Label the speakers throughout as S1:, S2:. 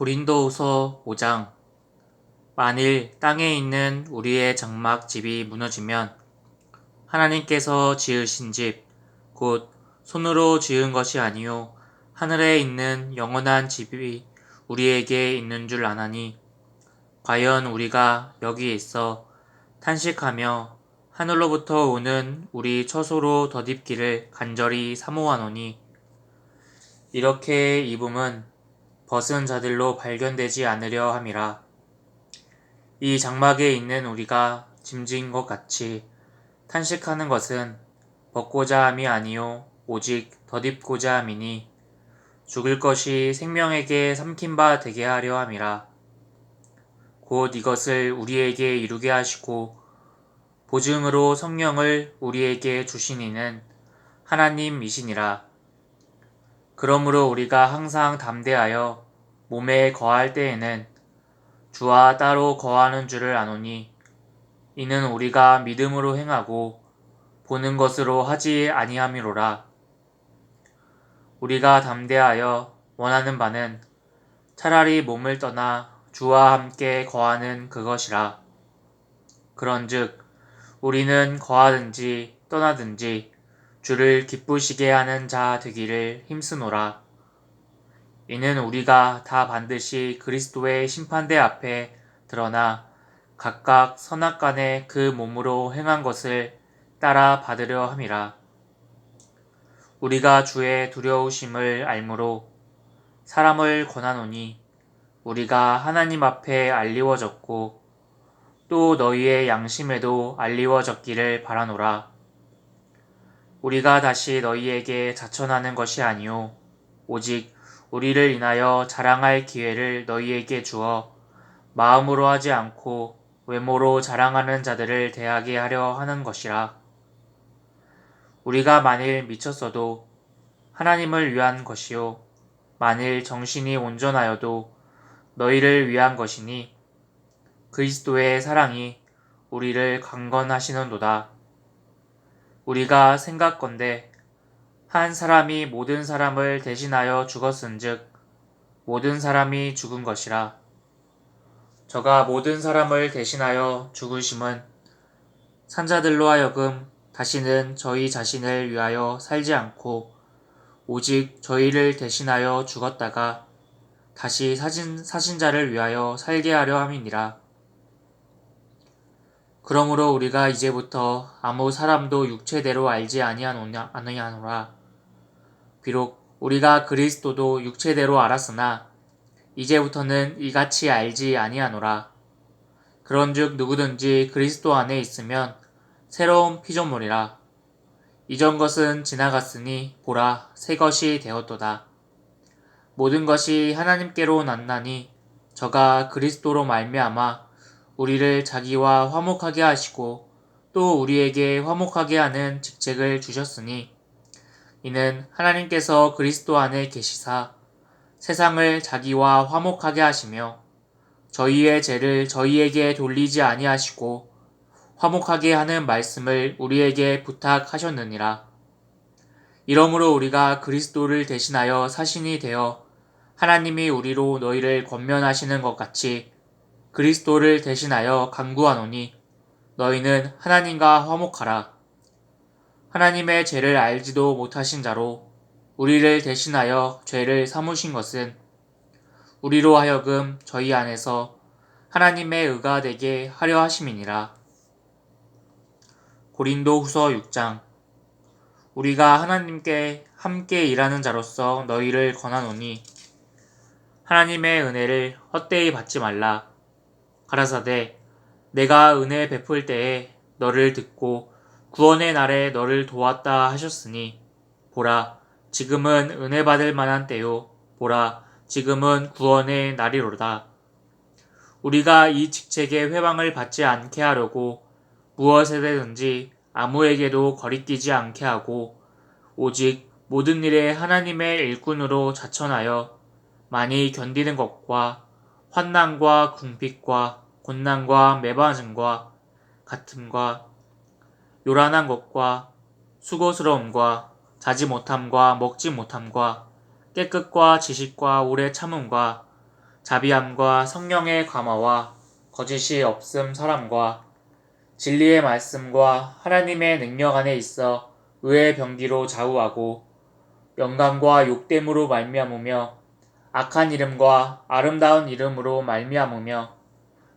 S1: 고린도후서 5장. 만일 땅에 있는 우리의 장막 집이 무너지면 하나님께서 지으신 집, 곧 손으로 지은 것이 아니요 하늘에 있는 영원한 집이 우리에게 있는 줄 아나니, 과연 우리가 여기 있어 탄식하며 하늘로부터 오는 우리 처소로 덧입기를 간절히 사모하노니, 이렇게 입음은 벗은 자들로 발견되지 않으려 함이라. 이 장막에 있는 우리가 짐진 것 같이 탄식하는 것은 벗고자 함이 아니요 오직 덧입고자 함이니, 죽을 것이 생명에게 삼킨 바 되게 하려 함이라. 곧 이것을 우리에게 이루게 하시고 보증으로 성령을 우리에게 주신 이는 하나님이시니라. 그러므로 우리가 항상 담대하여 몸에 거할 때에는 주와 따로 거하는 줄을 아노니, 이는 우리가 믿음으로 행하고 보는 것으로 하지 아니함이로라. 우리가 담대하여 원하는 바는 차라리 몸을 떠나 주와 함께 거하는 그것이라. 그런즉 우리는 거하든지 떠나든지 주를 기쁘시게 하는 자 되기를 힘쓰노라. 이는 우리가 다 반드시 그리스도의 심판대 앞에 드러나 각각 선악간에 그 몸으로 행한 것을 따라 받으려 함이라. 우리가 주의 두려우심을 알므로 사람을 권하노니, 우리가 하나님 앞에 알리워졌고 또 너희의 양심에도 알리워졌기를 바라노라. 우리가 다시 너희에게 자천하는 것이 아니요 오직 우리를 인하여 자랑할 기회를 너희에게 주어 마음으로 하지 않고 외모로 자랑하는 자들을 대하게 하려 하는 것이라. 우리가 만일 미쳤어도 하나님을 위한 것이요 만일 정신이 온전하여도 너희를 위한 것이니, 그리스도의 사랑이 우리를 강건하시는도다. 우리가 생각건대 한 사람이 모든 사람을 대신하여 죽었은즉 모든 사람이 죽은 것이라. 저가 모든 사람을 대신하여 죽으심은 산자들로 하여금 다시는 저희 자신을 위하여 살지 않고 오직 저희를 대신하여 죽었다가 다시 사신 자를 위하여 살게 하려 함이니라. 그러므로 우리가 이제부터 아무 사람도 육체대로 알지 아니하노라. 비록 우리가 그리스도도 육체대로 알았으나 이제부터는 이같이 알지 아니하노라. 그런즉 누구든지 그리스도 안에 있으면 새로운 피조물이라. 이전 것은 지나갔으니 보라, 새 것이 되었도다. 모든 것이 하나님께로 났나니 저가 그리스도로 말미암아 우리를 자기와 화목하게 하시고 또 우리에게 화목하게 하는 직책을 주셨으니, 이는 하나님께서 그리스도 안에 계시사 세상을 자기와 화목하게 하시며 저희의 죄를 저희에게 돌리지 아니하시고 화목하게 하는 말씀을 우리에게 부탁하셨느니라. 이러므로 우리가 그리스도를 대신하여 사신이 되어 하나님이 우리로 너희를 권면하시는 것 같이 그리스도를 대신하여 간구하노니, 너희는 하나님과 화목하라. 하나님의 죄를 알지도 못하신 자로 우리를 대신하여 죄를 삼으신 것은 우리로 하여금 저희 안에서 하나님의 의가 되게 하려 하심이니라. 고린도후서 6장. 우리가 하나님께 함께 일하는 자로서 너희를 권하노니, 하나님의 은혜를 헛되이 받지 말라. 가라사대 내가 은혜 베풀 때에 너를 듣고 구원의 날에 너를 도왔다 하셨으니, 보라 지금은 은혜 받을 만한 때요 보라 지금은 구원의 날이로다. 우리가 이 직책의 회방을 받지 않게 하려고 무엇에든지 아무에게도 거리끼지 않게 하고 오직 모든 일에 하나님의 일꾼으로 자천하여 많이 견디는 것과 환난과 궁핍과 곤난과 매맞음과 다툼과 요란한 것과 수고스러움과 자지 못함과 먹지 못함과 깨끗과 지식과 오래 참음과 자비함과 성령의 감화와 거짓이 없음 사람과 진리의 말씀과 하나님의 능력 안에 있어 의의 병기로 좌우하고 영광과 욕됨으로 말미암으며 악한 이름과 아름다운 이름으로 말미암으며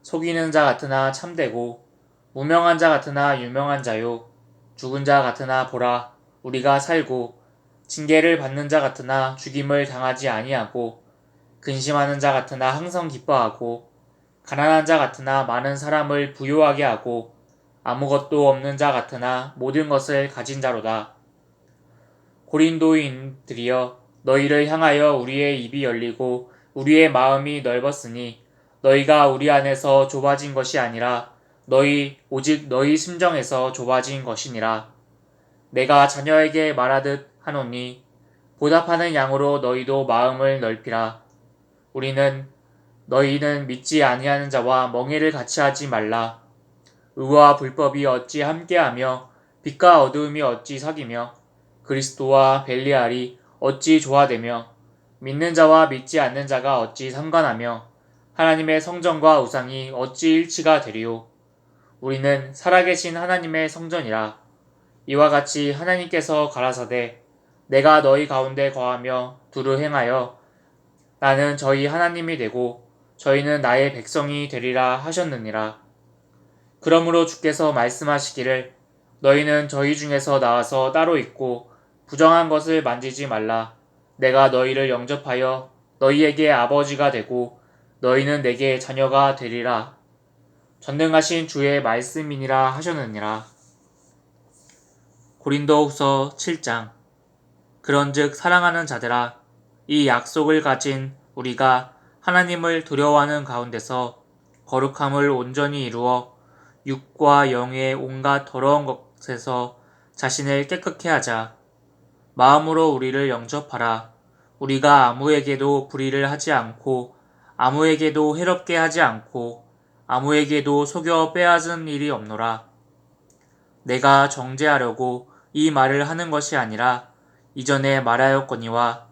S1: 속이는 자 같으나 참되고 무명한 자 같으나 유명한 자요 죽은 자 같으나 보라 우리가 살고 징계를 받는 자 같으나 죽임을 당하지 아니하고 근심하는 자 같으나 항상 기뻐하고 가난한 자 같으나 많은 사람을 부요하게 하고 아무것도 없는 자 같으나 모든 것을 가진 자로다. 고린도인들이여 너희를 향하여 우리의 입이 열리고 우리의 마음이 넓었으니 너희가 우리 안에서 좁아진 것이 아니라 오직 너희 심정에서 좁아진 것이니라. 내가 자녀에게 말하듯 하노니 보답하는 양으로 너희도 마음을 넓히라. 너희는 믿지 아니하는 자와 멍에를 같이 하지 말라. 의와 불법이 어찌 함께하며 빛과 어두움이 어찌 사귀며 그리스도와 벨리알이 어찌 조화되며 믿는 자와 믿지 않는 자가 어찌 상관하며 하나님의 성전과 우상이 어찌 일치가 되리요. 우리는 살아계신 하나님의 성전이라. 이와 같이 하나님께서 가라사대 내가 너희 가운데 거하며 두루 행하여 나는 저희 하나님이 되고 저희는 나의 백성이 되리라 하셨느니라. 그러므로 주께서 말씀하시기를 너희는 저희 중에서 나와서 따로 있고 부정한 것을 만지지 말라. 내가 너희를 영접하여 너희에게 아버지가 되고 너희는 내게 자녀가 되리라. 전능하신 주의 말씀이니라 하셨느니라. 고린도후서 7장. 그런즉 사랑하는 자들아 이 약속을 가진 우리가 하나님을 두려워하는 가운데서 거룩함을 온전히 이루어 육과 영의 온갖 더러운 것에서 자신을 깨끗게 하자. 마음으로 우리를 영접하라. 우리가 아무에게도 불의를 하지 않고 아무에게도 해롭게 하지 않고 아무에게도 속여 빼앗은 일이 없노라. 내가 정죄하려고 이 말을 하는 것이 아니라 이전에 말하였거니와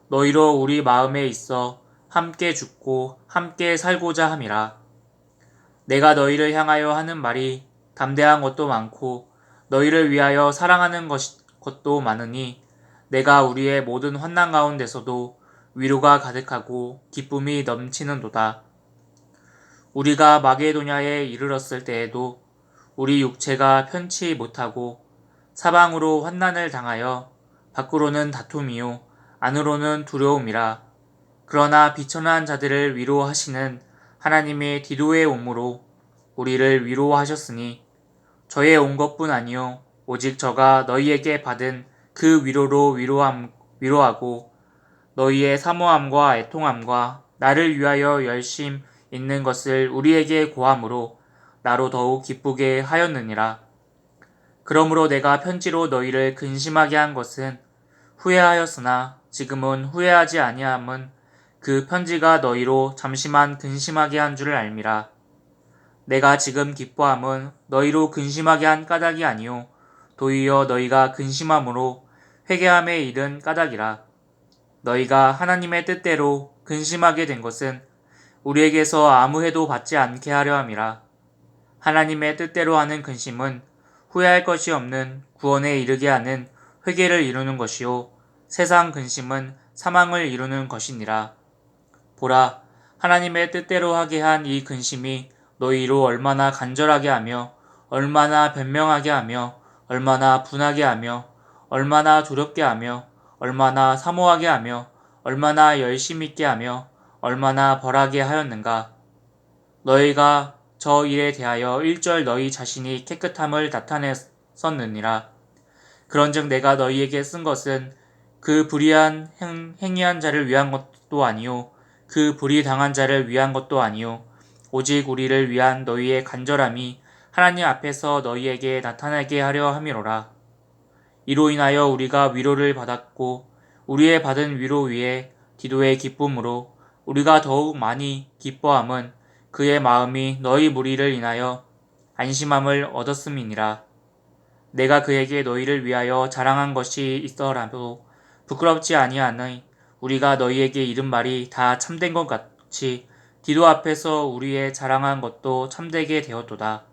S1: 너희로 우리 마음에 있어 함께 죽고 함께 살고자 함이라. 내가 너희를 향하여 하는 말이 담대한 것도 많고 너희를 위하여 사랑하는 것도 많으니 내가 우리의 모든 환난 가운데서도 위로가 가득하고 기쁨이 넘치는도다. 우리가 마게도냐에 이르렀을 때에도 우리 육체가 편치 못하고 사방으로 환난을 당하여 밖으로는 다툼이요 안으로는 두려움이라. 그러나 비천한 자들을 위로하시는 하나님의 디도의 온무로 우리를 위로하셨으니 저의 온 것뿐 아니요 오직 저가 너희에게 받은 그 위로로 위로하고 너희의 사모함과 애통함과 나를 위하여 열심 있는 것을 우리에게 고함으로 나로 더욱 기쁘게 하였느니라. 그러므로 내가 편지로 너희를 근심하게 한 것은 후회하였으나 지금은 후회하지 아니함은 그 편지가 너희로 잠시만 근심하게 한 줄을 알미라. 내가 지금 기뻐함은 너희로 근심하게 한 까닭이 아니요 도리어 너희가 근심함으로 회개함에 이른 까닭이라. 너희가 하나님의 뜻대로 근심하게 된 것은 우리에게서 아무 해도 받지 않게 하려 함이라. 하나님의 뜻대로 하는 근심은 후회할 것이 없는 구원에 이르게 하는 회개를 이루는 것이요 세상 근심은 사망을 이루는 것이니라. 보라, 하나님의 뜻대로 하게 한 이 근심이 너희로 얼마나 간절하게 하며 얼마나 변명하게 하며 얼마나 분하게 하며 얼마나 두렵게 하며 얼마나 사모하게 하며 얼마나 열심 있게 하며 얼마나 벌하게 하였는가. 너희가 저 일에 대하여 일절 너희 자신이 깨끗함을 나타냈었느니라. 그런즉 내가 너희에게 쓴 것은 그 불의한 행위한 자를 위한 것도 아니요 그 불의 당한 자를 위한 것도 아니요 오직 우리를 위한 너희의 간절함이 하나님 앞에서 너희에게 나타나게 하려 함이로라. 이로 인하여 우리가 위로를 받았고 우리의 받은 위로 위에 디도의 기쁨으로 우리가 더욱 많이 기뻐함은 그의 마음이 너희 무리를 인하여 안심함을 얻었음이니라. 내가 그에게 너희를 위하여 자랑한 것이 있더라도 부끄럽지 아니하니 우리가 너희에게 이른 말이 다 참된 것 같이 디도 앞에서 우리의 자랑한 것도 참되게 되었도다.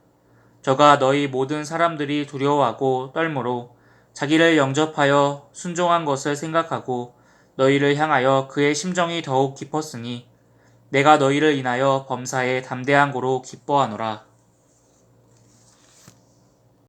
S1: 저가 너희 모든 사람들이 두려워하고 떨므로 자기를 영접하여 순종한 것을 생각하고 너희를 향하여 그의 심정이 더욱 깊었으니 내가 너희를 인하여 범사에 담대한 고로 기뻐하노라.